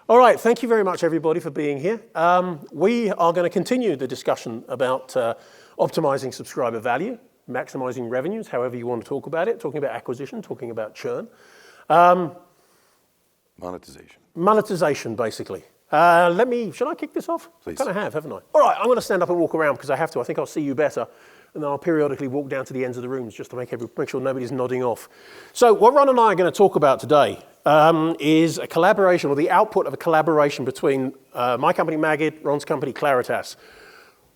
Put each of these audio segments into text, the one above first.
All right, thank you very much, everybody, for being here. We are going to continue the discussion about optimizing subscriber value, maximizing revenues, however you want to talk about it, talking about acquisition, talking about churn. Monetization. Monetization, basically. Should I kick this off? Please. I kind of have, haven't I? All right, I'm going to stand up and walk around because I have to. I think I'll see you better. And then I'll periodically walk down to the ends of the rooms just to make sure nobody's nodding off. So what Ron and I are going to talk about today is a collaboration, or the output of a collaboration between my company, Magid, Ron's company, Claritas,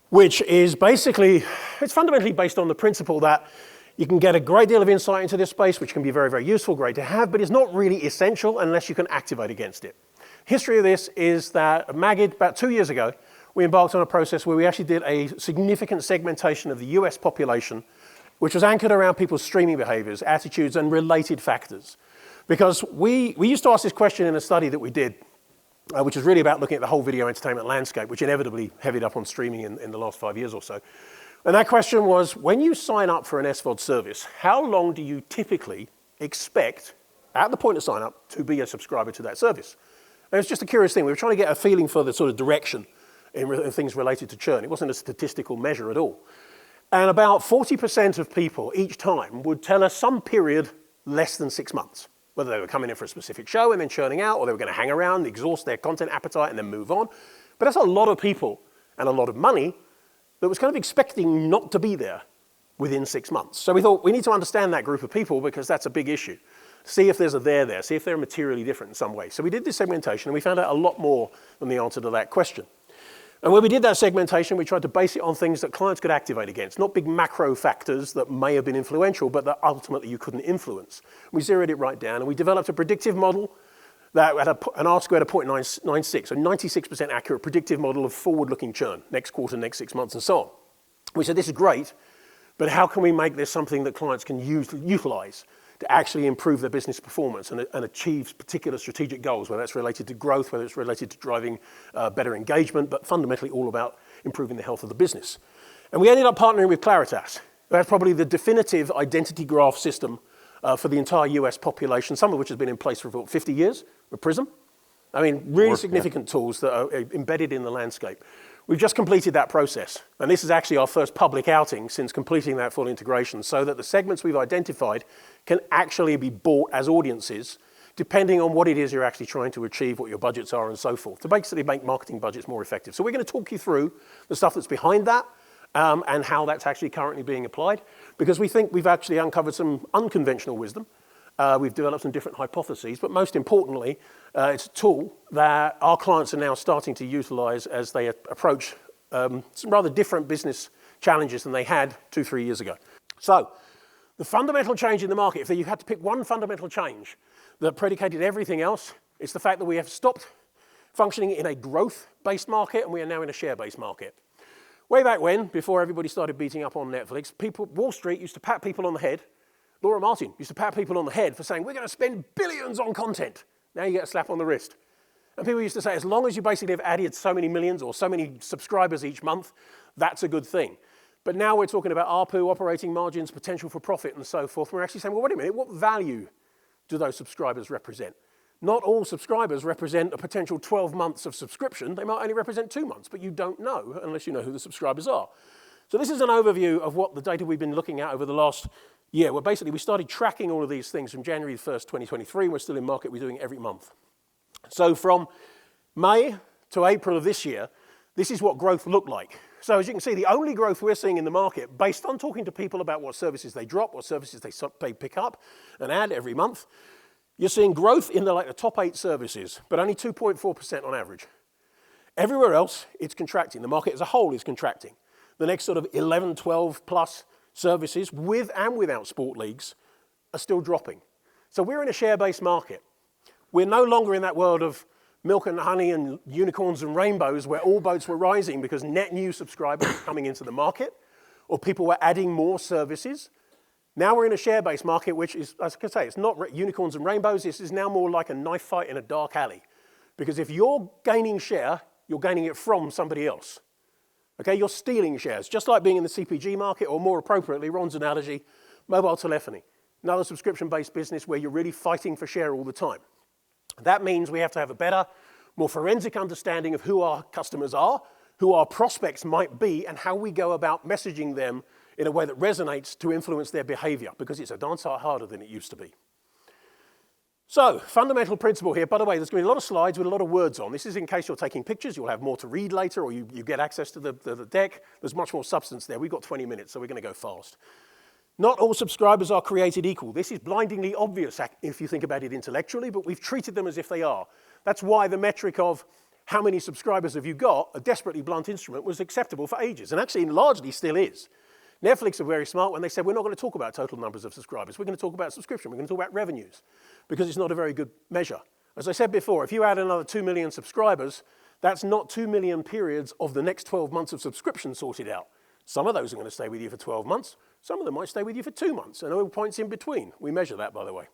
which is basically, it's fundamentally based on the principle that you can get a great deal of insight into this space, which can be very, very useful, great to have, but it's not really essential unless you can activate against it. History of this is that Magid, about 2 years ago, we embarked on a process where we actually did a significant segmentation of the US population, which was anchored around people's streaming behaviors, attitudes, and related factors. Because we used to ask this question in a study that we did, which is really about looking at the whole video entertainment landscape, which inevitably heavied up on streaming in the last 5 years or so. And that question was, when you sign up for an SVOD service, how long do you typically expect, at the point of sign up, to be a subscriber to that service? And it's just a curious thing. We were trying to get a feeling for the sort of direction in things related to churn. It wasn't a statistical measure at all. And about 40% of people each time would tell us some period less than 6 months, whether they were coming in for a specific show and then churning out, or they were going to hang around, exhaust their content appetite, and then move on. But that's a lot of people and a lot of money that was kind of expecting not to be there within 6 months. So we thought we need to understand that group of people because that's a big issue. See if there's a there, see if they're materially different in some way. So we did this segmentation and we found out a lot more than the answer to that question. And when we did that segmentation, we tried to base it on things that clients could activate against, not big macro factors that may have been influential, but that ultimately you couldn't influence. We zeroed it right down, and we developed a predictive model that had an R-squared of 0.96, so 96% accurate predictive model of forward-looking churn, next quarter, next 6 months, and so on. We said, this is great, but how can we make this something that clients can utilize to actually improve their business performance and achieve particular strategic goals, whether that's related to growth, whether it's related to driving better engagement, but fundamentally all about improving the health of the business. And we ended up partnering with Claritas. That's probably the definitive identity graph system for the entire US population, some of which has been in place for about 50 years, with Prism. I mean, really significant tools that are embedded in the landscape. We've just completed that process, and this is actually our first public outing since completing that full integration, so that the segments we've identified can actually be bought as audiences, depending on what it is you're actually trying to achieve, what your budgets are, and so forth, to basically make marketing budgets more effective. So we're going to talk you through the stuff that's behind that, and how that's actually currently being applied, because we think we've actually uncovered some unconventional wisdom. We've developed some different hypotheses, but most importantly, it's a tool that our clients are now starting to utilize as they approach some rather different business challenges than they had 2-3 years ago. So the fundamental change in the market, if you had to pick one fundamental change that predicated everything else, it's the fact that we have stopped functioning in a growth-based market and we are now in a share-based market. Way back when, before everybody started beating up on Netflix, Wall Street used to pat people on the head. Laura Martin used to pat people on the head for saying, we're going to spend billions on content. Now you get a slap on the wrist. And people used to say, as long as you basically have added so many millions or so many subscribers each month, that's a good thing. But now we're talking about ARPU, operating margins, potential for profit, and so forth. We're actually saying, well, wait a minute, what value do those subscribers represent? Not all subscribers represent a potential 12 months of subscription. They might only represent 2 months, but you don't know unless you know who the subscribers are. So this is an overview of what the data we've been looking at over the last year, where basically we started tracking all of these things from January 1st, 2023. We're still in market. We're doing it every month. So from May to April of this year, this is what growth looked like. So as you can see, the only growth we're seeing in the market, based on talking to people about what services they drop, what services they pick up and add every month, you're seeing growth in the top 8 services, but only 2.4% on average. Everywhere else, it's contracting. The market as a whole is contracting. The next sort of 11, 12 plus services, with and without sport leagues, are still dropping. So we're in a share-based market. We're no longer in that world of milk and honey and unicorns and rainbows where all boats were rising because net new subscribers were coming into the market, or people were adding more services. Now we're in a share-based market, which is, as I can say, it's not unicorns and rainbows. This is now more like a knife fight in a dark alley. Because if you're gaining share, you're gaining it from somebody else. Okay, you're stealing shares, just like being in the CPG market, or more appropriately, Ron's analogy, mobile telephony. Another subscription-based business where you're really fighting for share all the time. That means we have to have a better, more forensic understanding of who our customers are, who our prospects might be, and how we go about messaging them in a way that resonates to influence their behavior, because it's a darn sight harder than it used to be. So, fundamental principle here. By the way, there's going to be a lot of slides with a lot of words on. This is in case you're taking pictures. You'll have more to read later, or you get access to the deck. There's much more substance there. We've got 20 minutes, so we're going to go fast. Not all subscribers are created equal. This is blindingly obvious if you think about it intellectually, but we've treated them as if they are. That's why the metric of how many subscribers have you got, a desperately blunt instrument, was acceptable for ages, and actually largely still is. Netflix are very smart when they said, we're not going to talk about total numbers of subscribers. We're going to talk about subscription. We're going to talk about revenues, because it's not a very good measure. As I said before, if you add another 2 million subscribers, that's not 2 million periods of the next 12 months of subscription sorted out. Some of those are going to stay with you for 12 months. Some of them might stay with you for 2 months, and all points in between. We measure that, by the way.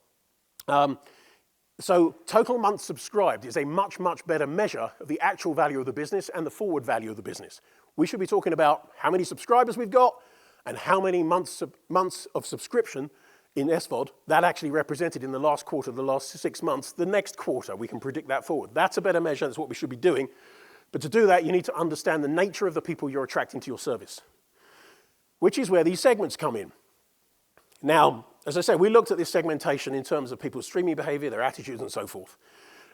So total months subscribed is a much, much better measure of the actual value of the business and the forward value of the business. We should be talking about how many subscribers we've got and how many months of subscription in SVOD that actually represented in the last quarter, the last 6 months, the next quarter. We can predict that forward. That's a better measure. That's what we should be doing. But to do that, you need to understand the nature of the people you're attracting to your service, which is where these segments come in. Now, as I said, we looked at this segmentation in terms of people's streaming behavior, their attitudes, and so forth.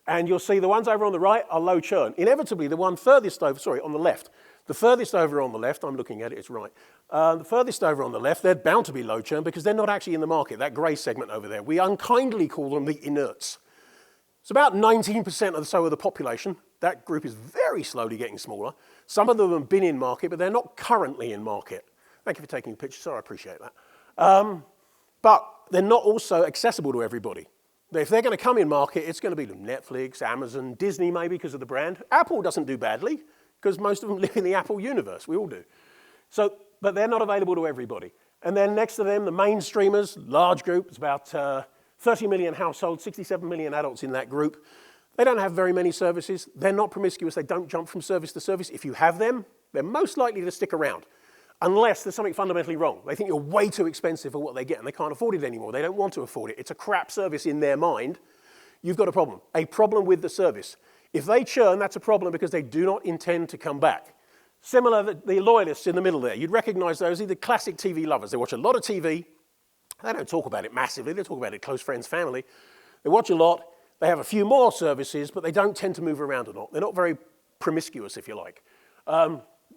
And you'll see the ones over on the right are low churn. Inevitably, the one furthest over, on the left. The furthest over on the left, I'm looking at it, it's right. The furthest over on the left, they're bound to be low churn because they're not actually in the market, that grey segment over there. We unkindly call them the inerts. It's about 19% or so of the population. That group is very slowly getting smaller. Some of them have been in market, but they're not currently in market. Thank you for taking a picture, sir, I appreciate that. But they're not also accessible to everybody. If they're going to come in market, it's going to be Netflix, Amazon, Disney maybe because of the brand. Apple doesn't do badly because most of them live in the Apple universe. We all do. So, but they're not available to everybody. And then next to them, the main streamers, large group, it's about 30 million households, 67 million adults in that group. They don't have very many services. They're not promiscuous. They don't jump from service to service. If you have them, they're most likely to stick around. Unless there's something fundamentally wrong. They think you're way too expensive for what they get and they can't afford it anymore. They don't want to afford it. It's a crap service in their mind. You've got a problem with the service. If they churn, that's a problem because they do not intend to come back. Similar, the loyalists in the middle there. You'd recognize those are the classic TV lovers. They watch a lot of TV. They don't talk about it massively. They talk about it close friends, family. They watch a lot. They have a few more services, but they don't tend to move around a lot. They're not very promiscuous, if you like.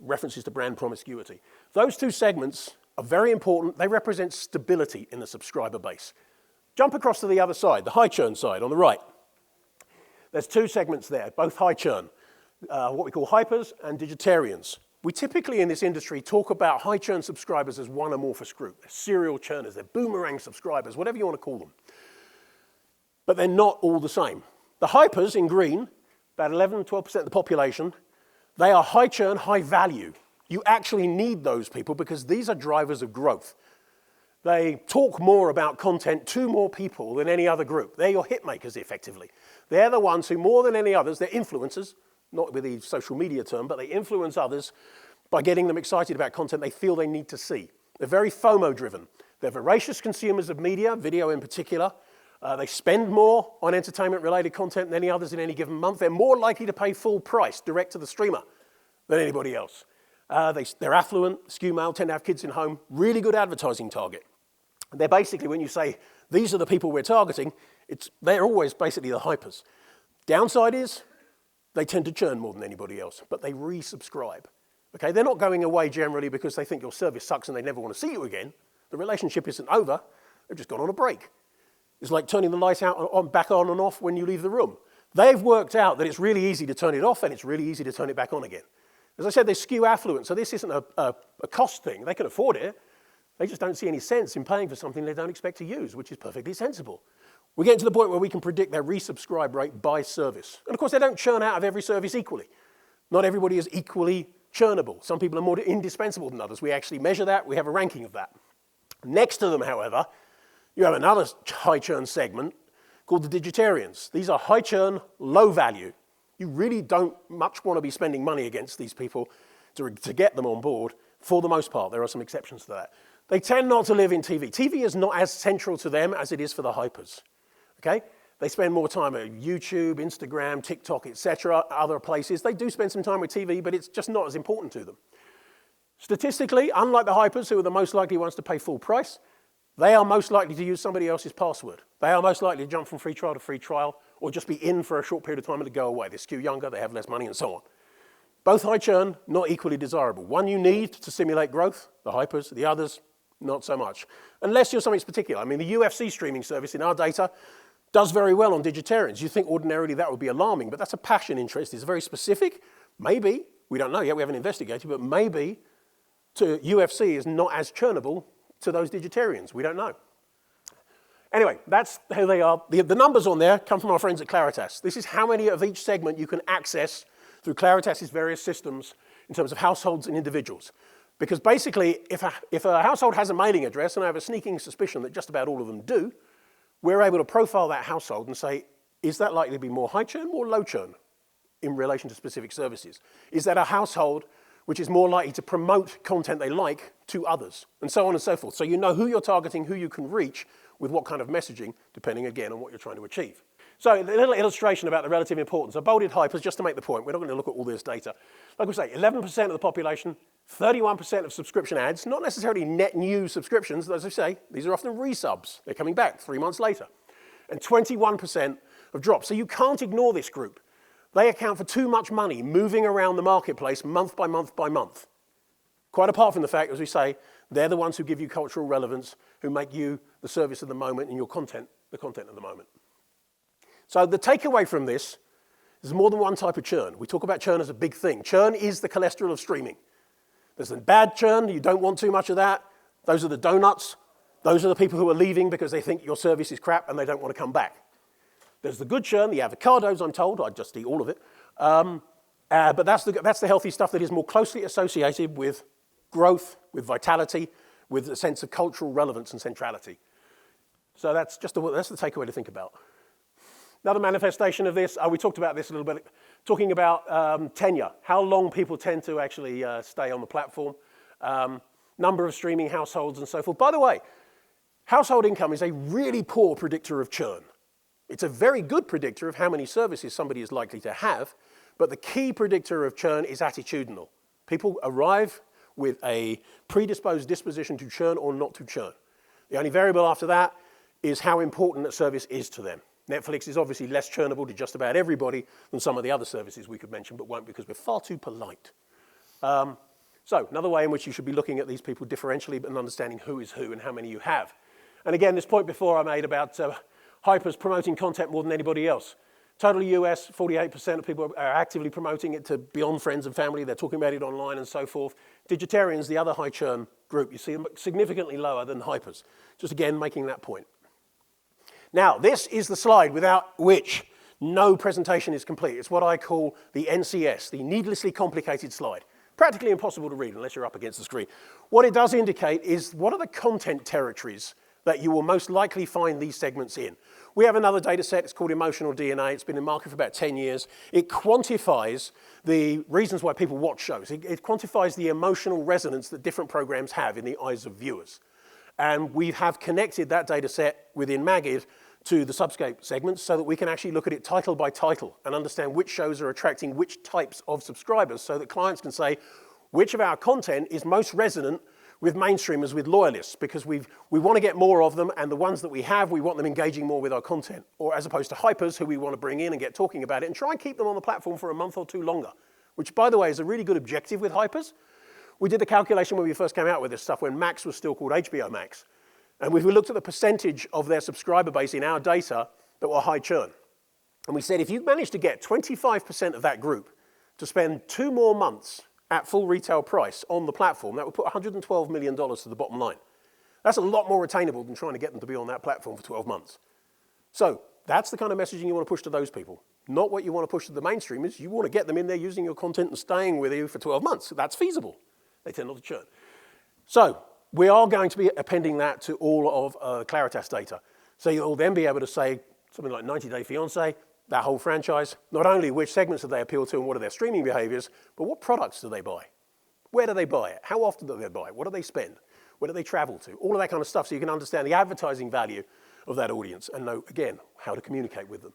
References to brand promiscuity. Those two segments are very important. They represent stability in the subscriber base. Jump across to the other side, the high churn side on the right. There's two segments there, both high churn, what we call hypers and digitarians. We typically in this industry talk about high churn subscribers as one amorphous group. They're serial churners, they're boomerang subscribers, whatever you want to call them. But they're not all the same. The hypers in green, about 11-12% of the population, they are high churn, high value. You actually need those people because these are drivers of growth. They talk more about content to more people than any other group. They're your hit makers, effectively. They're the ones who, more than any others, they're influencers, not with the social media term, but they influence others by getting them excited about content they feel they need to see. They're very FOMO-driven. They're voracious consumers of media, video in particular. They spend more on entertainment-related content than any others in any given month. They're more likely to pay full price direct to the streamer than anybody else. They're affluent, skew male, tend to have kids in home, really good advertising target. They're basically, when you say, these are the people we're targeting, they're always basically the hypers. Downside is, they tend to churn more than anybody else, but they resubscribe. Okay, they're not going away generally because they think your service sucks and they never want to see you again. The relationship isn't over, they've just gone on a break. It's like turning the light out back on and off when you leave the room. They've worked out that it's really easy to turn it off and it's really easy to turn it back on again. As I said, they skew affluent, so this isn't a cost thing. They can afford it. They just don't see any sense in paying for something they don't expect to use, which is perfectly sensible. We're getting to the point where we can predict their resubscribe rate by service. And of course, they don't churn out of every service equally. Not everybody is equally churnable. Some people are more indispensable than others. We actually measure that. We have a ranking of that. Next to them, however, you have another high churn segment called the digitarians. These are high churn, low value. You really don't much want to be spending money against these people to get them on board, for the most part. There are some exceptions to that. They tend not to live in TV. TV is not as central to them as it is for the hypers. Okay? They spend more time at YouTube, Instagram, TikTok, etc., other places. They do spend some time with TV, but it's just not as important to them. Statistically, unlike the hypers, who are the most likely ones to pay full price, they are most likely to use somebody else's password. They are most likely to jump from free trial to free trial, or just be in for a short period of time and to go away. They skew younger, they have less money, and so on. Both high churn, not equally desirable. One you need to stimulate growth, the hypers, the others, not so much. Unless you're something particular. I mean, the UFC streaming service in our data does very well on digitarians. You think ordinarily that would be alarming, but that's a passion interest. It's very specific. Maybe, we don't know yet, we haven't investigated, but maybe to UFC is not as churnable to those digitarians. We don't know. Anyway, that's who they are. The numbers on there come from our friends at Claritas. This is how many of each segment you can access through Claritas's various systems in terms of households and individuals. Because basically, if a household has a mailing address, and I have a sneaking suspicion that just about all of them do, we're able to profile that household and say, is that likely to be more high churn or low churn in relation to specific services? Is that a household which is more likely to promote content they like to others, and so on and so forth. So you know who you're targeting, who you can reach with what kind of messaging, depending again on what you're trying to achieve. So a little illustration about the relative importance. I bolded hypers just to make the point. We're not going to look at all this data. Like we say, 11% of the population, 31% of subscription ads, not necessarily net new subscriptions. As I say, these are often resubs. They're coming back 3 months later. And 21% of drops. So you can't ignore this group. They account for too much money moving around the marketplace month by month by month. Quite apart from the fact, as we say, they're the ones who give you cultural relevance, who make you the service of the moment and your content, the content of the moment. So the takeaway from this is more than one type of churn. We talk about churn as a big thing. Churn is the cholesterol of streaming. There's the bad churn, you don't want too much of that. Those are the donuts. Those are the people who are leaving because they think your service is crap and they don't want to come back. There's the good churn, the avocados, I'm told. I'd just eat all of it. But that's the healthy stuff that is more closely associated with growth, with vitality, with a sense of cultural relevance and centrality. So that's the takeaway to think about. Another manifestation of this, we talked about this a little bit, talking about tenure, how long people tend to actually stay on the platform, number of streaming households and so forth. By the way, household income is a really poor predictor of churn. It's a very good predictor of how many services somebody is likely to have, but the key predictor of churn is attitudinal. People arrive with a predisposed disposition to churn or not to churn. The only variable after that is how important a service is to them. Netflix is obviously less churnable to just about everybody than some of the other services we could mention, but won't because we're far too polite. So another way in which you should be looking at these people differentially and understanding who is who and how many you have. And again, this point before I made about hypers promoting content more than anybody else. Total US, 48% of people are actively promoting it to beyond friends and family. They're talking about it online and so forth. Digitarians, the other high churn group, you see them significantly lower than hypers. Just again, making that point. Now, this is the slide without which no presentation is complete. It's what I call the NCS, the needlessly complicated slide. Practically impossible to read unless you're up against the screen. What it does indicate is what are the content territories that you will most likely find these segments in. We have another data set, it's called Emotional DNA. It's been in market for about 10 years. It quantifies the reasons why people watch shows. It quantifies the emotional resonance that different programs have in the eyes of viewers. And we have connected that data set within Magid to the SubScape segments so that we can actually look at it title by title and understand which shows are attracting which types of subscribers so that clients can say which of our content is most resonant with mainstreamers, with loyalists, because we want to get more of them, and the ones that we have, we want them engaging more with our content, or as opposed to hypers who we want to bring in and get talking about it and try and keep them on the platform for a month or two longer, which, by the way, is a really good objective with hypers. We did the calculation when we first came out with this stuff when Max was still called HBO Max, and we looked at the percentage of their subscriber base in our data that were high churn. And we said if you manage to get 25% of that group to spend 2 more months at full retail price on the platform, that would put $112 million to the bottom line. That's a lot more attainable than trying to get them to be on that platform for 12 months. So that's the kind of messaging you want to push to those people. Not what you want to push to the mainstreamers. You want to get them in there using your content and staying with you for 12 months. That's feasible. They tend not to churn. So we are going to be appending that to all of Claritas data. So you'll then be able to say something like 90 Day Fiancé, that whole franchise, not only which segments do they appeal to and what are their streaming behaviors, but what products do they buy? Where do they buy it? How often do they buy it? What do they spend? Where do they travel to? All of that kind of stuff so you can understand the advertising value of that audience and know, again, how to communicate with them.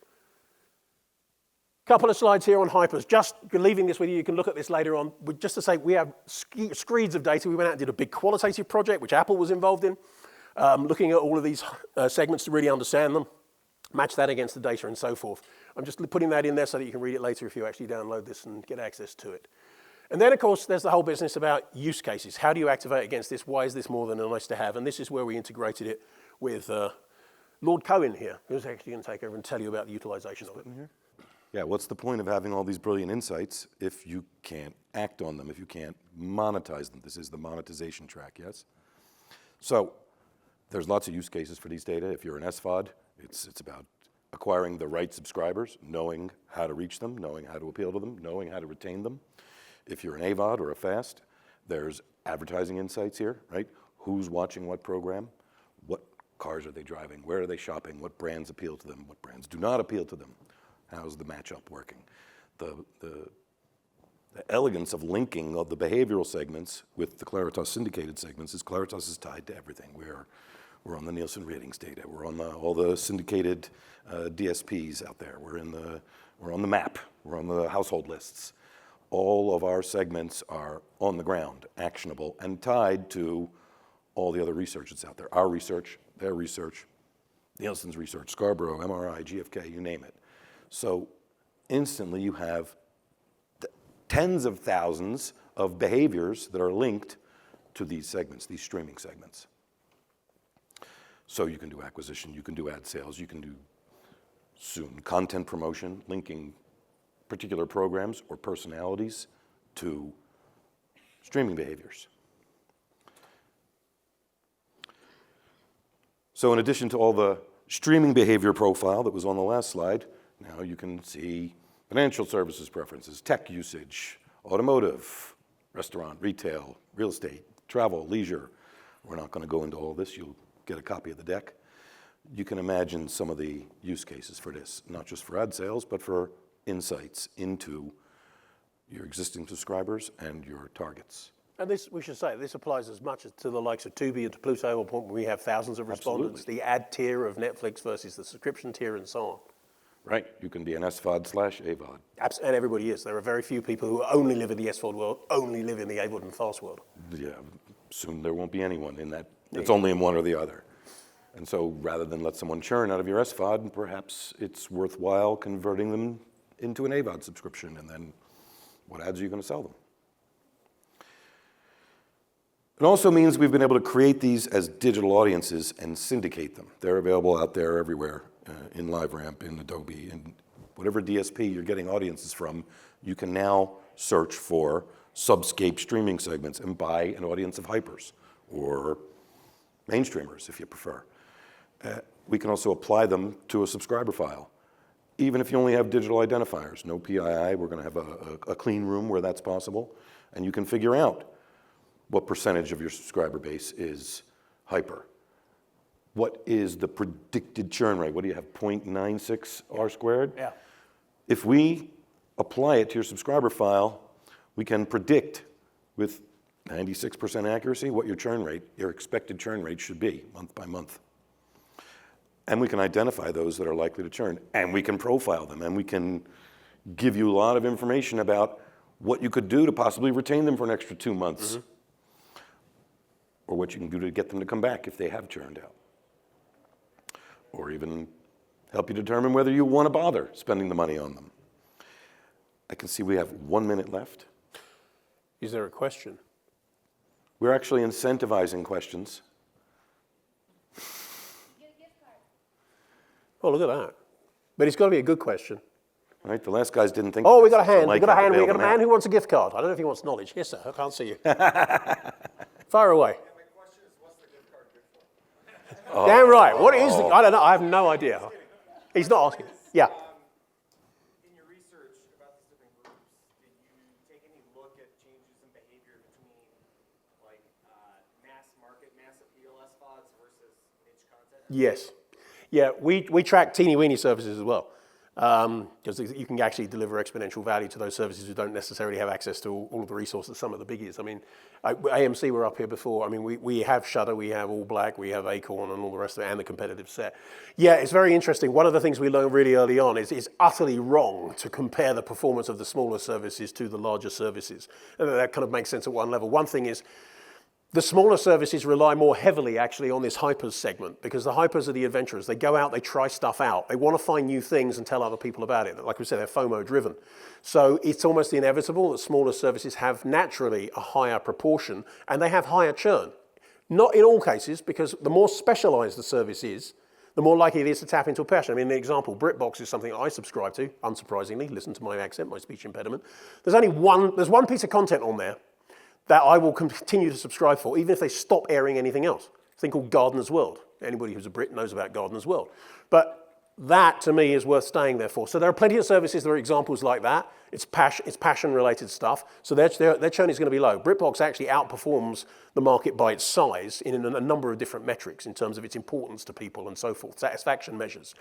Couple of slides here on hypers. Just leaving this with you, you can look at this later on. But just to say, we have screeds of data. We went out and did a big qualitative project, which Apple was involved in, looking at all of these segments to really understand them, match that against the data and so forth. I'm just putting that in there so that you can read it later if you actually download this and get access to it. And then, of course, there's the whole business about use cases. How do you activate against this? Why is this more than a nice to have? And this is where we integrated it with Lord Cohen here, who's actually going to take over and tell you about the utilization of it. Yeah, what's the point of having all these brilliant insights if you can't act on them, if you can't monetize them? This is the monetization track, yes? So there's lots of use cases for these data. If you're an SVOD, it's about acquiring the right subscribers, knowing how to reach them, knowing how to appeal to them, knowing how to retain them. If you're an AVOD or a FAST, there's advertising insights here, right? Who's watching what program? What cars are they driving? Where are they shopping? What brands appeal to them? What brands do not appeal to them? How's the matchup working? The elegance of linking of the behavioral segments with the Claritas syndicated segments is Claritas is tied to everything. We're on the Nielsen ratings data. We're on all the syndicated DSPs out there. We're on the map. We're on the household lists. All of our segments are on the ground, actionable, and tied to all the other research that's out there. Our research, their research, Nielsen's research, Scarborough, MRI, GfK, you name it. So instantly you have tens of thousands of behaviors that are linked to these segments, these streaming segments. So you can do acquisition, you can do ad sales, you can do soon content promotion, linking particular programs or personalities to streaming behaviors. So in addition to all the streaming behavior profile that was on the last slide, now you can see financial services preferences, tech usage, automotive, restaurant, retail, real estate, travel, leisure. We're not going to go into all this. You'll get a copy of the deck. You can imagine some of the use cases for this, not just for ad sales, but for insights into your existing subscribers and your targets. And this, we should say, this applies as much to the likes of Tubi and to Pluto, a point where we have thousands of respondents, Absolutely. the ad tier of Netflix versus the subscription tier and so on. Right, you can be an SVOD/AVOD. And everybody is. There are very few people who only live in the SVOD world, only live in the AVOD and FAST world. Yeah, soon there won't be anyone in that. It's only in one or the other. And so rather than let someone churn out of your SVOD, perhaps it's worthwhile converting them into an AVOD subscription, and then what ads are you going to sell them? It also means we've been able to create these as digital audiences and syndicate them. They're available out there everywhere, in LiveRamp, in Adobe, in whatever DSP you're getting audiences from. You can now search for SubScape streaming segments and buy an audience of hypers or mainstreamers if you prefer. We can also apply them to a subscriber file. Even if you only have digital identifiers, no PII, we're going to have a clean room where that's possible, and you can figure out what percentage of your subscriber base is hyper. What is the predicted churn rate? What do you have, 0.96 R squared? Yeah. If we apply it to your subscriber file, we can predict with 96% accuracy what your churn rate, your expected churn rate should be month by month. And we can identify those that are likely to churn, and we can profile them, and we can give you a lot of information about what you could do to possibly retain them for an extra 2 months, or what you can do to get them to come back if they have churned out, or even help you determine whether you want to bother spending the money on them. I can see we have 1 minute left. Is there a question? We're actually incentivizing questions. Oh, look at that. But it's got to be a good question. Right, the last guys didn't think. Oh, we got a hand. So We got a hand. We got a man out. who wants a gift card. I don't know if he wants knowledge. Yes, sir. I can't see you. Fire away. My question is, what's the gift card good for? Damn right. What is the? I don't know. I have no idea. He's not asking. Yeah. In your research about these different groups, did you take any look at changes in behavior between like mass market, mass appeal SVODs versus niche content? Yes. Yeah, we track teeny weeny services as well. because you can actually deliver exponential value to those services who don't necessarily have access to all of the resources some of the biggies. I mean, AMC were up here before. I mean, we have Shudder, we have All Black, we have Acorn and all the rest of it, and the competitive set. Yeah, it's very interesting. One of the things we learned really early on is it's utterly wrong to compare the performance of the smaller services to the larger services. And that kind of makes sense at one level. One thing is, the smaller services rely more heavily actually on this hypers segment because the hypers are the adventurers. They go out, they try stuff out. They want to find new things and tell other people about it. Like we said, they're FOMO driven. So it's almost inevitable that smaller services have naturally a higher proportion and they have higher churn. Not in all cases, because the more specialized the service is, the more likely it is to tap into a passion. I mean, the example, BritBox is something I subscribe to, unsurprisingly. Listen to my accent, my speech impediment. There's one piece of content on there that I will continue to subscribe for, even if they stop airing anything else. It's a thing called Gardener's World. Anybody who's a Brit knows about Gardener's World. But that, to me, is worth staying there for. So there are plenty of services that are examples like that. It's passion-related stuff. So their churn is going to be low. BritBox actually outperforms the market by its size in a number of different metrics in terms of its importance to people and so forth, satisfaction measures.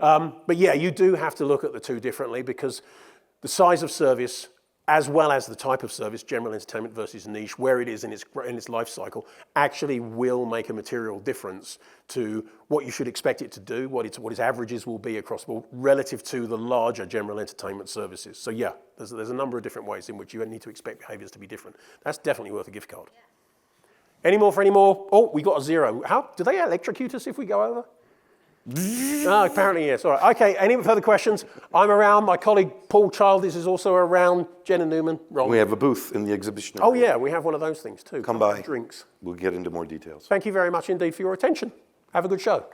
But yeah, you do have to look at the two differently because the size of service as well as the type of service, general entertainment versus niche, where it is in its life cycle, actually will make a material difference to what you should expect it to do, what its averages will be across the board, relative to the larger general entertainment services. So yeah, there's a number of different ways in which you need to expect behaviors to be different. That's definitely worth a gift card. Yeah. Any more for any more? Oh, we got a 0. Do they electrocute us if we go over? Oh, apparently yes. All right. Okay, any further questions? I'm around. My colleague Paul Childish is also around. Jenna Newman. Ron. We have a booth in the exhibition area. Oh yeah, we have one of those things too. Come by. Drinks. We'll get into more details. Thank you very much indeed for your attention. Have a good show.